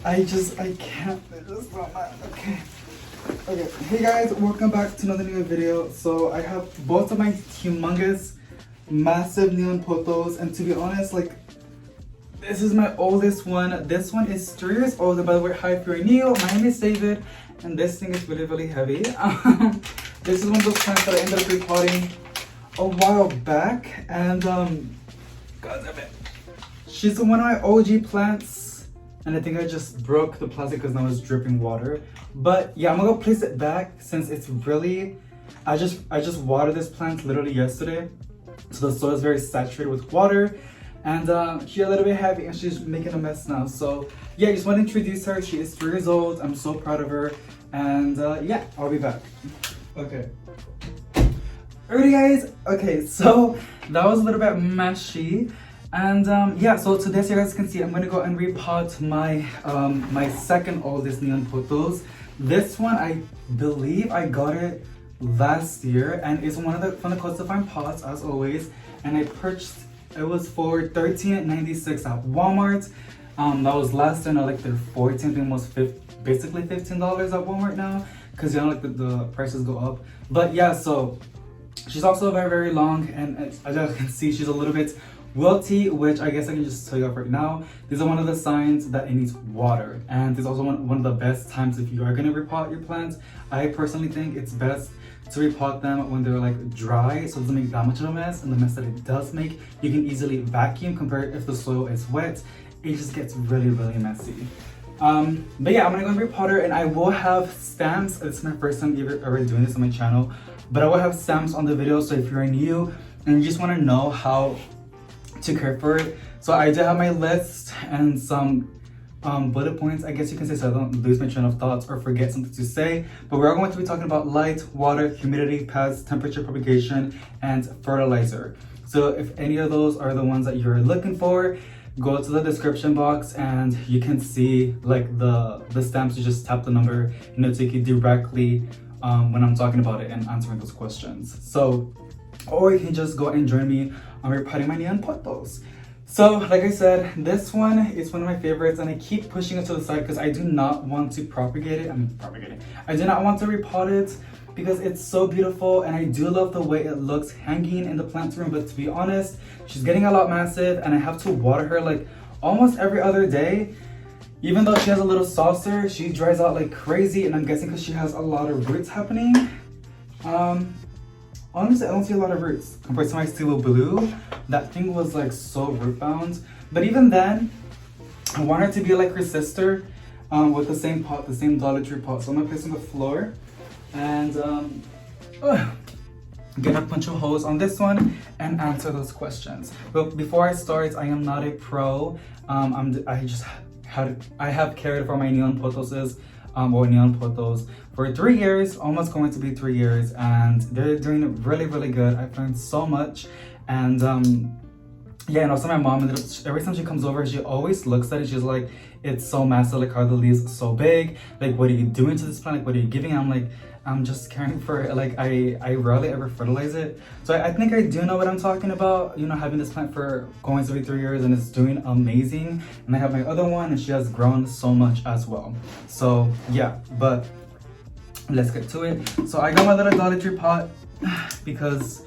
I can't. It's just so much. Okay. Okay. Hey guys, welcome back to another new video. So I have both of my humongous, massive neon pothos, and to be honest, like, this is my oldest one. This one is 3 years old. And by the way, hi if you're new. My name is David, and this thing is really, really heavy. This is one of those plants that I ended up repotting a while back, and God damn it. She's one of my OG plants, and I think I just broke the plastic because now it's dripping water. But yeah, I'm gonna go place it back since it's really, I just watered this plant literally yesterday, so the soil is very saturated with water, and she's a little bit heavy and she's making a mess now. So yeah, I just want to introduce her. She is 3 years old. I'm so proud of her, and yeah, I'll be back. Okay. Alrighty guys, okay, so that was a little bit messy. And yeah, so today, as you guys can see, I'm gonna go and repot my my second oldest neon pothos. This one, I believe I got it last year, and it's one of the cost to find pots as always. And I purchased it was for $13.96 at Walmart. That was last year. Now like they're $14, almost basically $15 at Walmart now, because you know like the prices go up. But yeah, so she's also very, very long, and as you can see, she's a little bit wilty, which I guess I can just tell you off right now. These are one of the signs that it needs water, and it's also one of the best times if you are going to repot your plants. I personally think it's best to repot them when they're like dry, so it doesn't make that much of a mess, and the mess that it does make, you can easily vacuum compared if the soil is wet. It just gets really, really messy. But yeah, I'm gonna go and repot her, and I will have stamps. It's my first time ever doing this on my channel, but I will have stamps on the video, so if you're new and you just want to know how to care for it. So I do have my list and some bullet points, I guess you can say, so I don't lose my train of thoughts or forget something to say. But we're going to be talking about light, water, humidity, pest, temperature, propagation, and fertilizer. So if any of those are the ones that you're looking for, go to the description box and you can see like the stamps. You just tap the number and it'll take you directly when I'm talking about it and answering those questions. So, or you can just go and join me on repotting my neon pothos. So like I said, this one is one of my favorites, and I keep pushing it to the side because I do not want to propagate it. I do not want to repot it because it's so beautiful, and I do love the way it looks hanging in the plant room. But to be honest, she's getting a lot massive, and I have to water her like almost every other day. Even though she has a little saucer, she dries out like crazy, and I'm guessing because she has a lot of roots happening. Honestly, I don't see a lot of roots compared to my Stilo Blue. That thing was like so root bound. But even then, I want her to be like her sister, with the same pot, the same Dollar Tree pot. So I'm gonna place on the floor, and I'm gonna punch a hose on this one and answer those questions. But before I start, I am not a pro. I have cared for my neon pothoses, or neon pothos for 3 years, almost going to be 3 years, and they're doing really, really good. I've learned so much, and yeah, and also my mom ended up, every time she comes over, she always looks at it. She's like, it's so massive, like how are the leaves so big? Like, what are you doing to this plant? Like, what are you giving? I'm like, I'm just caring for it. Like, I rarely ever fertilize it. So I think I do know what I'm talking about, you know, having this plant for going to be 3 years, and it's doing amazing. And I have my other one, and she has grown so much as well. So yeah, but let's get to it. So I got my little Dollar Tree pot because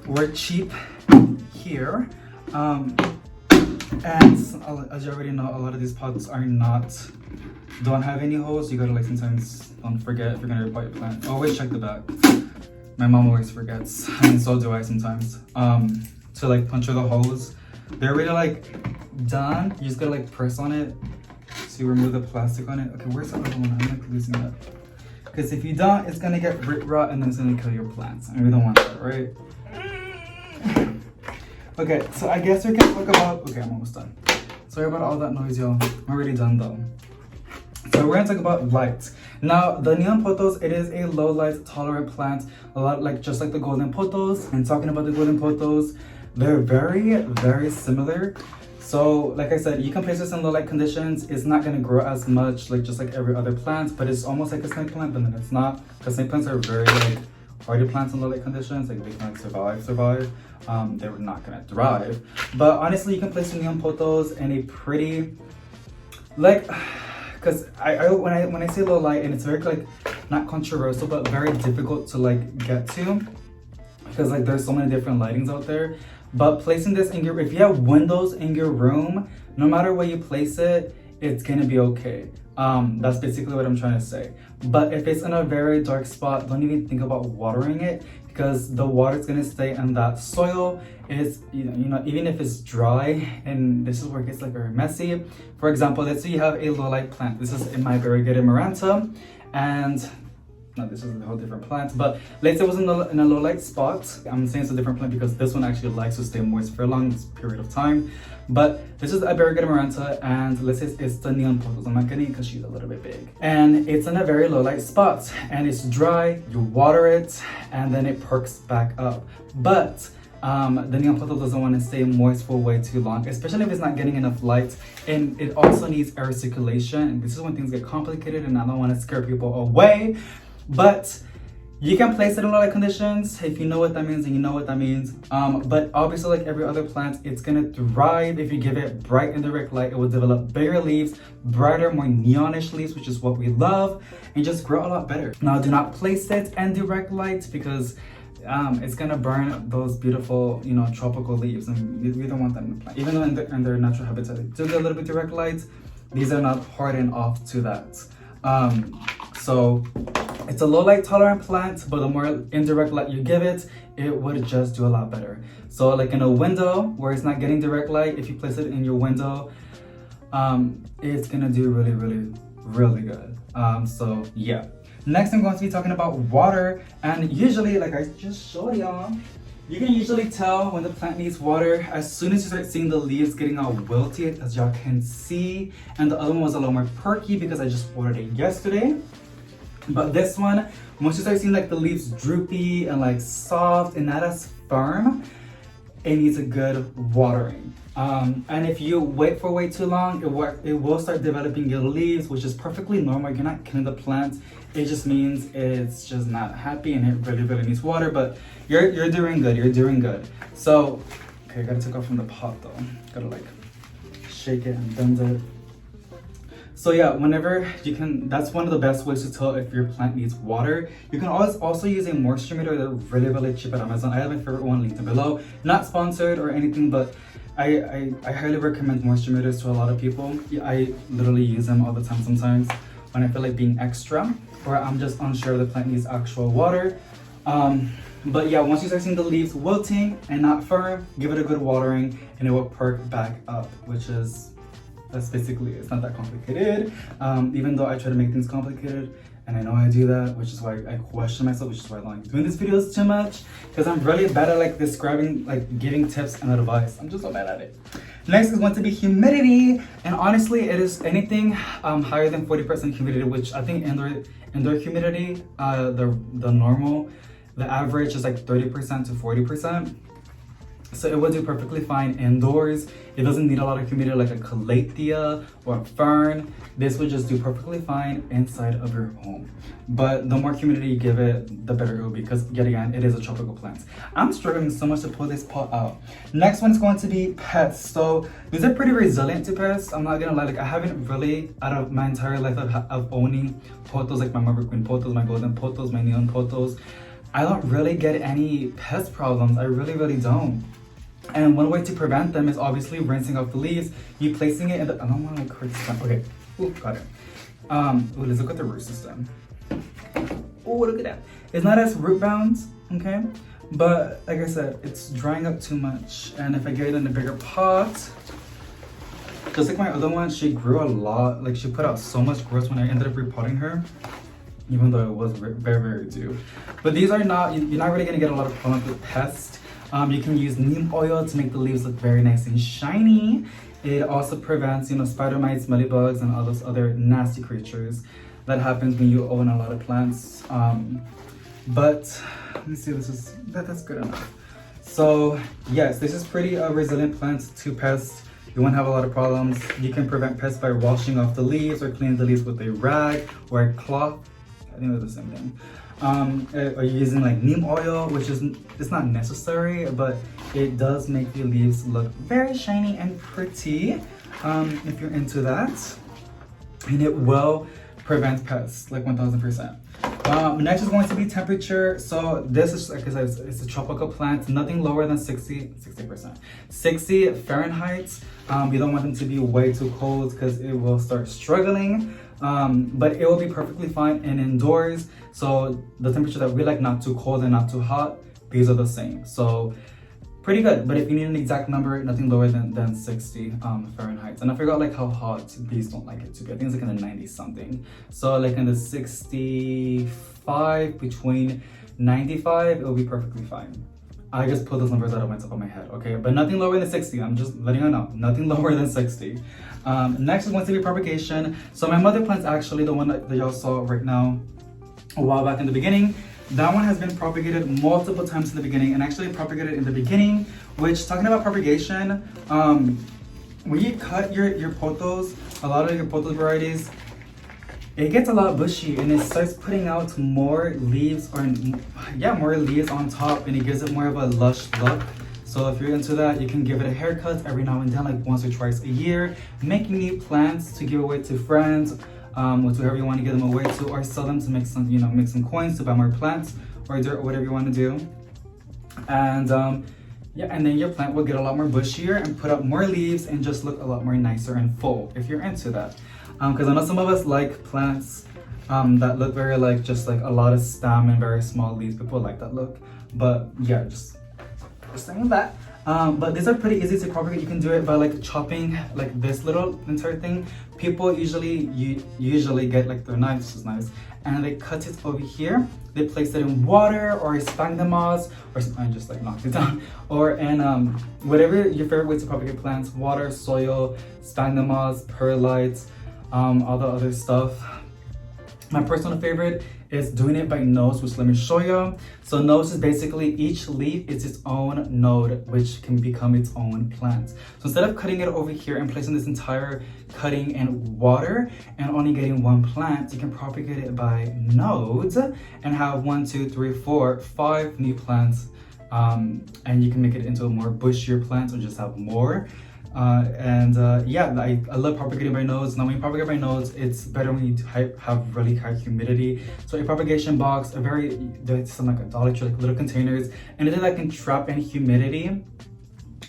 we're cheap here. And as you already know, a lot of these pots don't have any holes. You gotta like sometimes don't forget if you're gonna repot your plant. Always check the back. My mom always forgets, and so do I sometimes. To like puncture the holes. They're already like done. You just gotta like press on it to remove the plastic on it. Okay, where's the other one? I'm like losing that. Because if you don't, it's gonna get root rot, and then it's gonna kill your plants. And we don't want that, right? Okay, so I guess we can talk about, okay, I'm almost done. Sorry about all that noise, y'all. I'm already done though. So we're gonna talk about light. Now, the neon pothos, it is a low light tolerant plant, a lot like just like the golden pothos. And talking about the golden pothos, they're very, very similar. So like I said, you can place this in low light conditions. It's not gonna grow as much like just like every other plant, but it's almost like a snake plant, but then it's not. Because snake plants are very like hardy plants in low light conditions, like they can like survive. They're not gonna thrive. But honestly, you can place neon pothos in a pretty like, because when I say low light, and it's very like not controversial but very difficult to like get to, because like there's so many different lightings out there. But placing this in your, if you have windows in your room, no matter where you place it, it's gonna be okay. That's basically what I'm trying to say. But if it's in a very dark spot, don't even think about watering it, because the water is gonna stay in that soil. It's you know even if it's dry, and this is where it gets like very messy. For example, let's say you have a low light plant. This is in my variegated maranta, and no, this is a whole different plant, but let's say it was in a low light spot. I'm saying it's a different plant because this one actually likes to stay moist for a long period of time. But this is a variegated maranta, and let's say it's the Neon Pothos. I'm not getting it because she's a little bit big. And it's in a very low light spot, and it's dry, you water it, and then it perks back up. But the Neon Pothos doesn't want to stay moist for way too long, especially if it's not getting enough light, and it also needs air circulation. And this is when things get complicated, and I don't want to scare people away. But you can place it in low light conditions. If you know what that means, and you know what that means. But obviously, like every other plant, it's gonna thrive if you give it bright and direct light. It will develop bigger leaves, brighter, more neonish leaves, which is what we love, and just grow a lot better. Now, do not place it in direct light, because it's gonna burn those beautiful, tropical leaves, and we don't want that in the plant. Even though in their natural habitat they do get a little bit direct light, these are not hardened off to that. So it's a low light tolerant plant, but the more indirect light you give it, it would just do a lot better. So like in a window where it's not getting direct light, if you place it in your window, it's gonna do really, really, really good. So yeah. Next, I'm going to be talking about water, and usually, like I just showed y'all, you can usually tell when the plant needs water as soon as you start seeing the leaves getting all wilted, as y'all can see. And the other one was a little more perky because I just watered it yesterday. But this one, once you start seeing like the leaves droopy and like soft and not as firm, it needs a good watering. And if you wait for way too long, it will start developing yellow leaves, which is perfectly normal. You're not killing the plant. It just means it's just not happy, and it really, really needs water. But you're doing good. You're doing good. So, okay, I gotta take off from the pot though. Gotta like shake it and bend it. So yeah, whenever you can, that's one of the best ways to tell if your plant needs water. You can always also use a moisture meter. They're really, really cheap at Amazon. I have my favorite one linked below. Not sponsored or anything, but I highly recommend moisture meters to a lot of people. I literally use them all the time sometimes when I feel like being extra, or I'm just unsure the plant needs actual water. But yeah, once you start seeing the leaves wilting and not firm, give it a good watering and it will perk back up, that's basically, it's not that complicated. Even though I try to make things complicated, and I know I do that, which is why I question myself, which is why I don't like doing these videos too much, because I'm really bad at like describing, like giving tips and advice. I'm just so bad at it. Next is going to be humidity, and honestly, it is anything higher than 40% humidity, which I think indoor humidity, the normal, the average is like 30% to 40%. So it will do perfectly fine indoors. It doesn't need a lot of humidity like a calathea or a fern. This would just do perfectly fine inside of your home. But the more humidity you give it, the better it will be, because yet again, it is a tropical plant. I'm struggling so much to pull this pot out. Next one is going to be Pest. So these are pretty resilient to pests. I'm not gonna lie, like I haven't really, out of my entire life of owning pothos, like my Marble Queen pothos, my Golden pothos, my Neon pothos, I don't really get any pest problems. I really, really don't. And one way to prevent them is obviously rinsing off the leaves. You placing it in the, I don't want to like hurt this one. Okay, ooh, got it. Ooh, let's look at the root system. Oh, look at that. It's not as root bound, okay? But like I said, it's drying up too much. And if I get it in a bigger pot, just like my other one, she grew a lot. Like she put out so much growth when I ended up repotting her, even though it was very, very due. But these are not, you're not really gonna get a lot of problems with pests. You can use neem oil to make the leaves look very nice and shiny. It also prevents, spider mites, mealybugs, and all those other nasty creatures that happens when you own a lot of plants. But let me see, that's good enough. So yes, this is pretty resilient plant to pests. You won't have a lot of problems. You can prevent pests by washing off the leaves or cleaning the leaves with a rag or a cloth. I think they're the same thing. Or using like neem oil, which it's not necessary, but it does make the leaves look very shiny and pretty, if you're into that. and it will prevent pests like 1000%. Next is going to be temperature. So this is, like I said, it's a tropical plant, nothing lower than 60 Fahrenheit. You don't want them to be way too cold because it will start struggling. But it will be perfectly fine in indoors. So the temperature that we like, not too cold and not too hot, these are the same. So pretty good. But if you need an exact number, nothing lower than 60 Fahrenheit. And I forgot like how hot bees don't like it to be. I think it's like in the 90s something. So like in the 65, between 95, it'll be perfectly fine. I just put those numbers out of my top of my head, okay? But nothing lower than 60. I'm just letting you know, nothing lower than 60. Next is going to be propagation. So my mother plant's actually the one that y'all saw right now a while back in the beginning. That one has been propagated multiple times in the beginning, and actually propagated in the beginning, which, talking about propagation, when you cut your pothos, a lot of your pothos varieties, it gets a lot bushy and it starts putting out more leaves, or yeah, more leaves on top, and it gives it more of a lush look. So if you're into that, you can give it a haircut every now and then, like once or twice a year, making new plants to give away to friends, or to whoever you want to give them away to, or sell them to make some, make some coins to buy more plants or dirt or whatever you want to do. And yeah, and then your plant will get a lot more bushier and put up more leaves and just look a lot more nicer and full if you're into that. Because I know some of us like plants that look very like just like a lot of stem and very small leaves. People like that look. But yeah, just saying that. But these are pretty easy to propagate. You can do it by like chopping like this little entire thing. People usually get like their knives, which is nice, and they cut it over here. They place it in water or sphagnum moss, or sometimes just like knock it down, or in whatever your favorite way to propagate plants: water, soil, sphagnum moss, perlite, all the other stuff. My personal favorite is doing it by nodes, which let me show you. So nodes is basically each leaf is its own node, which can become its own plant. So instead of cutting it over here and placing this entire cutting in water and only getting one plant, you can propagate it by nodes and have 1, 2, 3, 4, 5 new plants. And you can make it into a more bushier plant or just have more. Yeah, I love propagating by nodes. Now when you propagate by nodes, it's better when you have really high humidity. So a propagation box, there's some like a Dollar Tree, like little containers, anything that can trap in humidity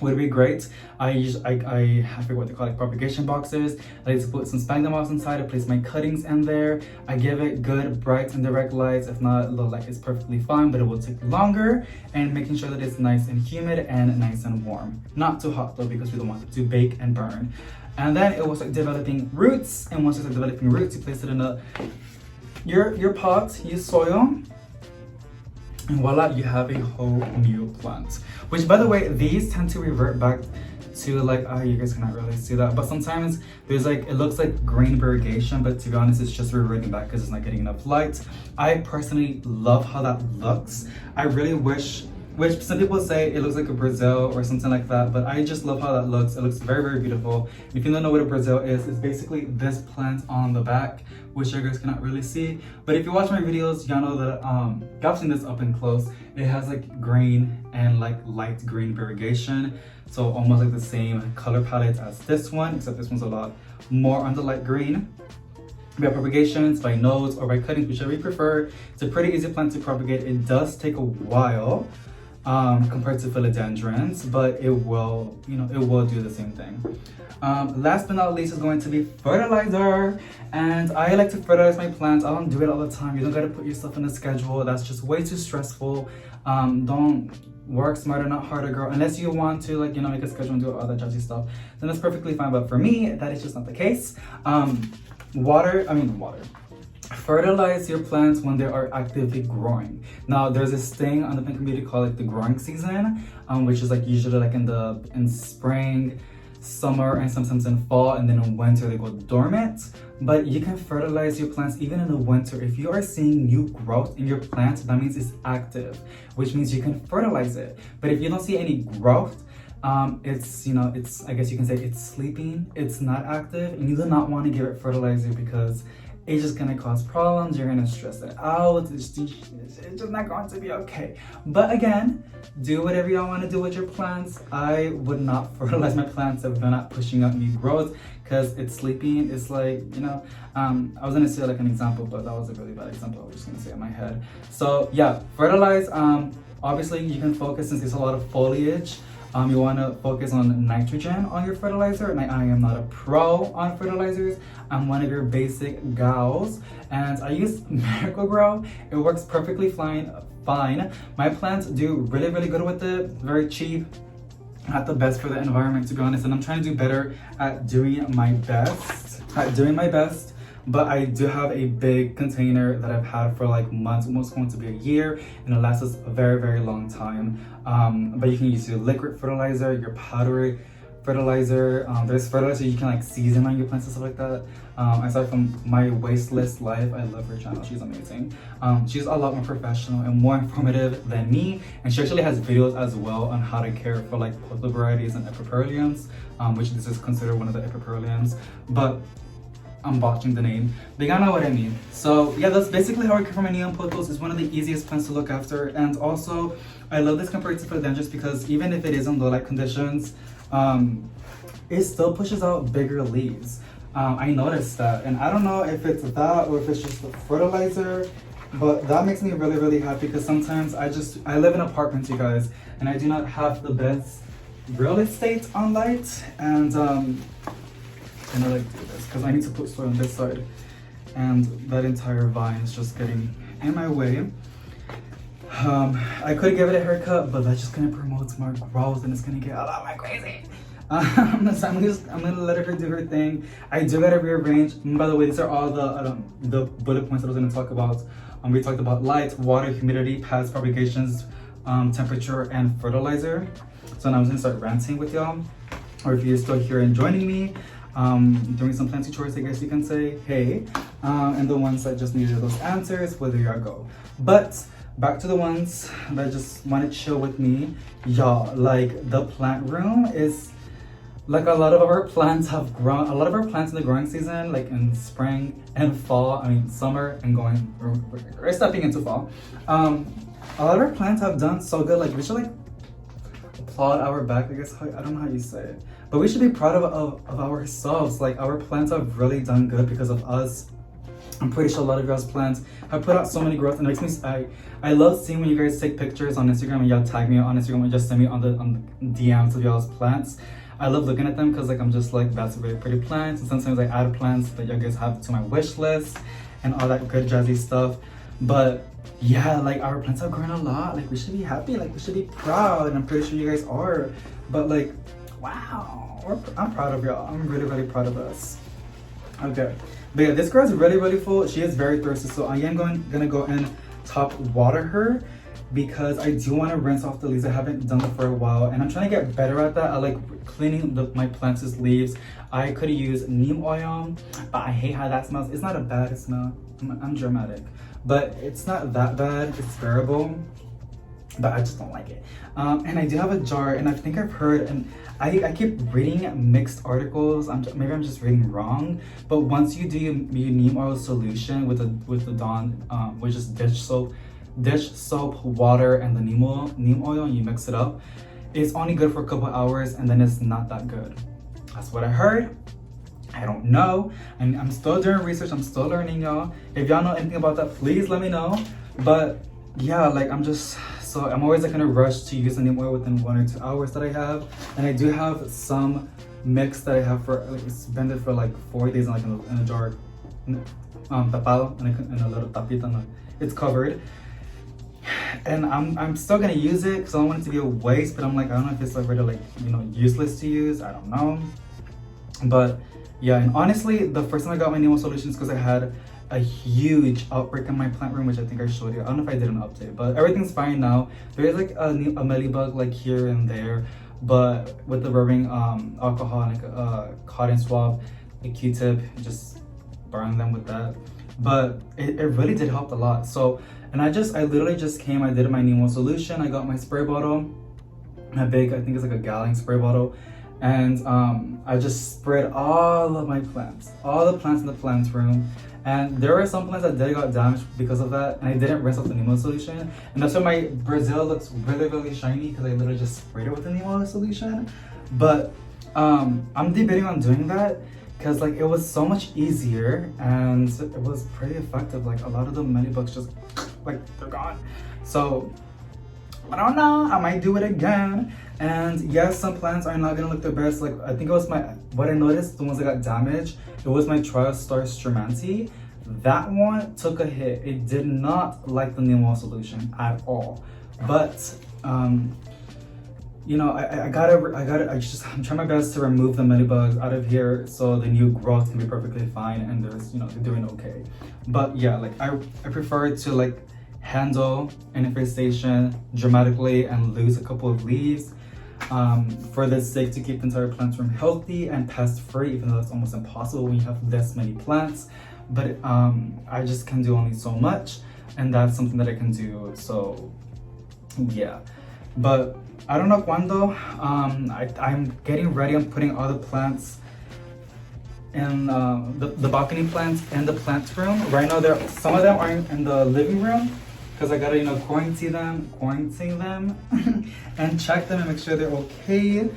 would be great. I forget what they call it, propagation boxes. I like to put some sphagnum moss inside. I place my cuttings in there. I give it good bright and direct lights. If not, low light is perfectly fine, but it will take longer, and making sure that it's nice and humid and nice and warm. Not too hot though, because we don't want it to bake and burn. And then it will start developing roots, and once you start developing roots, you place it in your pot, use soil, and voila, you have a whole new plant. Which, by the way, these tend to revert back to like, you guys cannot really see that, but sometimes there's like, it looks like green variegation, but to be honest, it's just reverting back because it's not getting enough light. I personally love how that looks. I really wish, which some people say it looks like a Brazil or something like that, but I just love how that looks. It looks very, very beautiful. If you don't know what a Brazil is, it's basically this plant on the back, which you guys cannot really see. But if you watch my videos, y'all know that y'all seen this up and close. It has like green and like light green variegation. So almost like the same color palette as this one, except this one's a lot more on the light green. We have propagations by nodes or by cuttings, whichever you prefer. It's a pretty easy plant to propagate. It does take a while compared to philodendrons, but it will, it will do the same thing. Last but not least is going to be fertilizer. And I like to fertilize my plants. I don't do it all the time. You don't gotta put yourself in a schedule. That's just way too stressful. Don't work smarter, not harder, girl. Unless you want to, like, make a schedule and do all that judgy stuff, then that's perfectly fine. But for me, that is just not the case. Fertilize your plants when they are actively growing. Now, there's this thing on the plant community called like the growing season, which is like usually like in spring, summer, and sometimes in fall, and then in winter they go dormant. But you can fertilize your plants even in the winter. If you are seeing new growth in your plant, that means it's active, which means you can fertilize it. But if you don't see any growth, it's I guess you can say it's sleeping, it's not active, and you do not want to give it fertilizer because it's just gonna cause problems. You're gonna stress it out. It's just not going to be okay. But again, do whatever y'all want to do with your plants. I would not fertilize my plants if they're not pushing out new growth, because it's sleeping. It's like, you know, I was gonna say like an example, but that was a really bad example. I was just gonna say in my head. So yeah, fertilize. Obviously you can focus, since there's a lot of foliage. You want to focus on nitrogen on your fertilizer, and I am not a pro on fertilizers. I'm one of your basic gals, and I use Miracle Grow. It works perfectly fine. My plants do really good with it. Very cheap, not the best for the environment, to be honest, and I'm trying to do better at doing my best. But I do have a big container that I've had for like months, almost going to be a year, and it lasts us a very long time. But you can use your liquid fertilizer, your powdery fertilizer. There's fertilizer you can like season on your plants and stuff like that. Aside from my wasteless life, I love her channel. She's amazing. She's a lot more professional and more informative than me, and she actually has videos as well on how to care for like pothos varieties and epiperliums, which this is considered one of the epiperliums. But I'm botching the name, but y'all know what I mean. So yeah, that's basically how I care for my Neon Pothos. It's one of the easiest plants to look after, and also I love this compared to philodendrons because even if it is in low light conditions, it still pushes out bigger leaves. I noticed that, and I don't know if it's that or if it's just the fertilizer, but that makes me really happy, because sometimes I live in apartments, you guys, and I do not have the best real estate on light, and I like do this because I need to put soil on this side, and that entire vine is just getting in my way. I could give it a haircut, but that's just gonna promote more growth and it's gonna get a lot more crazy. So I'm gonna let her do her thing. I do gotta rearrange. And by the way, these are all the bullet points that I was gonna talk about. We talked about light, water, humidity, pest, propagations, temperature, and fertilizer. So now I'm gonna start ranting with y'all, or if you're still here and joining me, doing some planting chores, I guess you can say, hey, and the ones that just needed those answers, well, there you go. But back to the ones that just want to chill with me, y'all. Like, the plant room is like, a lot of our plants have grown. A lot of our plants in the growing season, like in spring and fall, I mean summer and we're stepping into fall, a lot of our plants have done so good. Like, we should like applaud our back, I guess. I don't know how you say it, but we should be proud of ourselves. Like, our plants have really done good because of us. I'm pretty sure a lot of y'all's plants have put out so many growth, and it makes me, I love seeing when you guys take pictures on Instagram and y'all tag me on Instagram and just send me on the DMs of y'all's plants. I love looking at them because like I'm just like, that's a really pretty plant, and sometimes I add plants that you guys have to my wish list and all that good jazzy stuff. But yeah, like, our plants have grown a lot. Like, we should be happy, like we should be proud, and I'm pretty sure you guys are. But like, wow, I'm proud of y'all. I'm really proud of us. Okay, but yeah, this girl is really full. She is very thirsty, so I am gonna go and top water her, because I do want to rinse off the leaves. I haven't done that for a while, and I'm trying to get better at that. I like cleaning my plants' leaves. I could use neem oil, but I hate how that smells. It's not a bad smell. I'm dramatic, but it's not that bad. It's bearable, but I just don't like it. And I do have a jar, and I think I've heard, and I keep reading mixed articles. Maybe I'm just reading wrong, but once you do your neem oil solution with the Dawn, which is dish soap, water, and the neem oil, and you mix it up, it's only good for a couple hours, and then it's not that good. That's what I heard. I don't know, and I'm still doing research. I'm still learning, y'all. If y'all know anything about that, please let me know. But yeah, like, I'm always like in a rush to use the neem oil within 1 or 2 hours that I have, and I do have some mix that I have for like suspended for like 4 days, like in a jar, tapado, in a little tapita. It's covered. And I'm still gonna use it because I don't want it to be a waste, but I'm like, I don't know if it's like really, like, you know, useless to use. I don't know. But yeah, and honestly, the first time I got my Neem solutions, because I had a huge outbreak in my plant room, which I think I showed you. I don't know if I did an update, but everything's fine now. There is like a mealybug like here and there, but with the rubbing alcohol and like a cotton swab, a Q-tip, just burn them with that. But it really did help a lot. So, and I literally just came, I did my Neem solution. I got my spray bottle, my big, I think it's like a gallon spray bottle, and I just sprayed all of my plants, all the plants in the plants room. And there were some plants that did got damaged because of that, and I didn't rinse off the Nemo solution. And that's why my Brazil looks really, really shiny, because I literally just sprayed it with the Nemo solution. But I'm debating on doing that, because like it was so much easier and it was pretty effective. Like a lot of the mealybugs just like they're gone. So I don't know, I might do it again. And yes, some plants are not gonna look the best. Like I think it was what I noticed, the ones that got damaged, it was my TrialStar Stramanti. That one took a hit. It did not like the Nemo solution at all. But you know, I'm trying my best to remove the mealybugs out of here so the new growth can be perfectly fine, and there's, you know, they're doing okay. But yeah, like I prefer to like handle an infestation dramatically and lose a couple of leaves for the sake to keep the entire plant room healthy and pest free, even though that's almost impossible when you have this many plants. But I just can do only so much, and that's something that I can do. So yeah, but I don't know cuando. I'm getting ready. I'm putting all the plants in the balcony plants in the plant room. Right now, some of them are in the living room, because I gotta, you know, quarantine them and check them and make sure they're okay.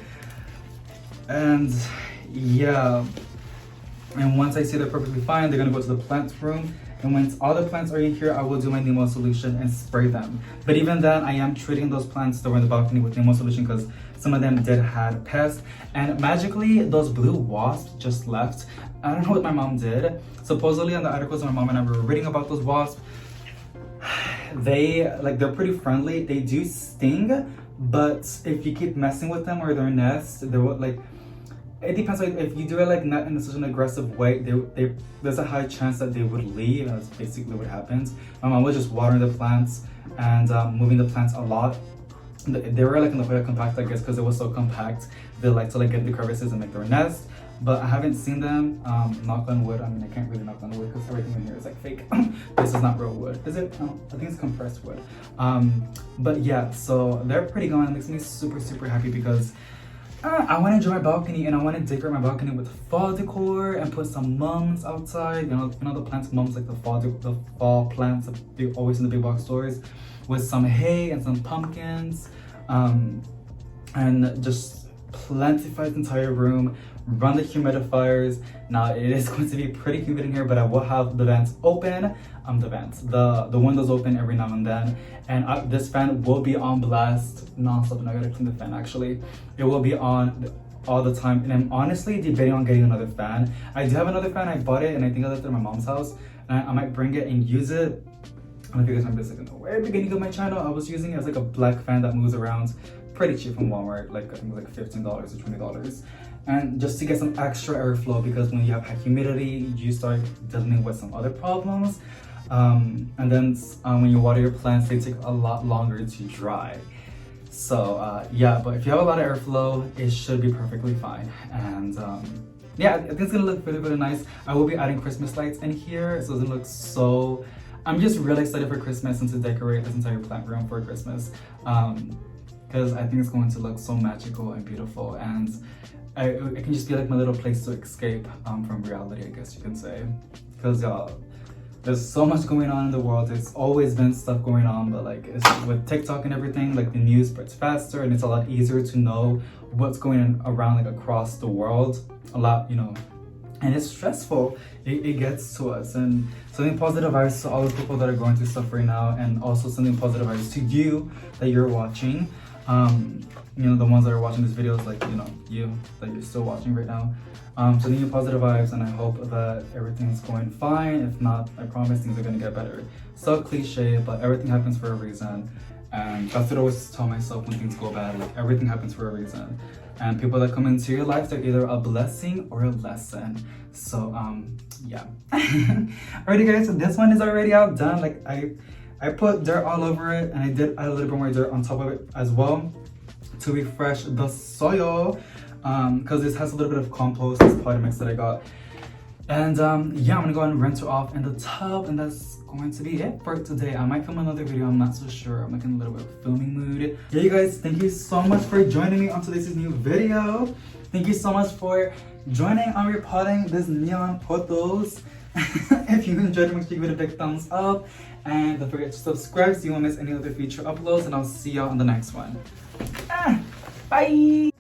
And yeah, and once I see they're perfectly fine, they're gonna go to the plant room. And once all the plants are in here, I will do my Nemo solution and spray them. But even then, I am treating those plants that were in the balcony with Nemo solution, because some of them did have pest. And magically, those blue wasps just left. I don't know what my mom did. Supposedly, on the articles my mom and I were reading about those wasps, they're pretty friendly. They do sting, but if you keep messing with them or their nest, they will like. It depends. Like if you do it like not in such an aggressive way, there's a high chance that they would leave. And that's basically what happens. My mom was just watering the plants and moving the plants a lot. They were like in the way compact, I guess, because it was so compact. They like to like get the crevices and make their nest. But I haven't seen them. Knock on wood. I mean, I can't really knock on wood because everything in here is like fake. This is not real wood, is it? No, I think it's compressed wood. But yeah, so they're pretty going. It makes me super, super happy, because I want to enjoy my balcony, and I want to decorate my balcony with fall decor and put some mums outside. You know the plants mums, like the fall plants that they always in the big box stores, with some hay and some pumpkins, and just plentify the entire room. Run the humidifiers. Now it is going to be pretty humid in here, but I will have the vents open. The windows open every now and then, and this fan will be on blast non-stop. And I gotta clean the fan actually. It will be on all the time, and I'm honestly debating on getting another fan. I do have another fan. I bought it, and I think I left it at my mom's house, and I might bring it and use it. I don't know if you guys remember this, like in the very beginning of my channel, I was using it as like a black fan that moves around, pretty cheap from Walmart, like I think it was like $15 or $20. And just to get some extra airflow, because when you have high humidity, you start dealing with some other problems. And then when you water your plants, they take a lot longer to dry. So yeah, but if you have a lot of airflow, it should be perfectly fine. And yeah, I think it's gonna look really, really nice. I will be adding Christmas lights in here, so it's gonna look so... I'm just really excited for Christmas and to decorate this entire plant room for Christmas. Because I think it's going to look so magical and beautiful, and it can just be like my little place to escape from reality, I guess you can say. Because y'all, there's so much going on in the world. There's always been stuff going on, but like with TikTok and everything, like the news spreads faster, and it's a lot easier to know what's going on around like across the world. A lot, you know, and it's stressful. It gets to us, and sending positive vibes to all the people that are going through stuff right now, and also sending positive vibes to you that you're watching. You know, the ones that are watching this video is like, you know, you that you're still watching right now. Sending you positive vibes, and I hope that everything's going fine. If not, I promise things are gonna get better. So cliche, but everything happens for a reason. And that's what I always tell myself when things go bad, like everything happens for a reason. And people that come into your life, they're either a blessing or a lesson. So yeah. Alrighty guys, so this one is already out done. Like I put dirt all over it, and I did add a little bit more dirt on top of it as well to refresh the soil, because this has a little bit of compost, this potting mix that I got. And yeah, I'm gonna go and rinse her off in the tub, and that's going to be it for today. I might film another video, I'm not so sure. I'm like in a little bit of filming mood. Yeah, you guys, thank you so much for joining me on today's new video. Thank you so much for joining on repotting this Neon Pothos. If you enjoyed it, make sure you give it a big thumbs up. And don't forget to subscribe so you won't miss any other future uploads. And I'll see y'all on the next one. Bye!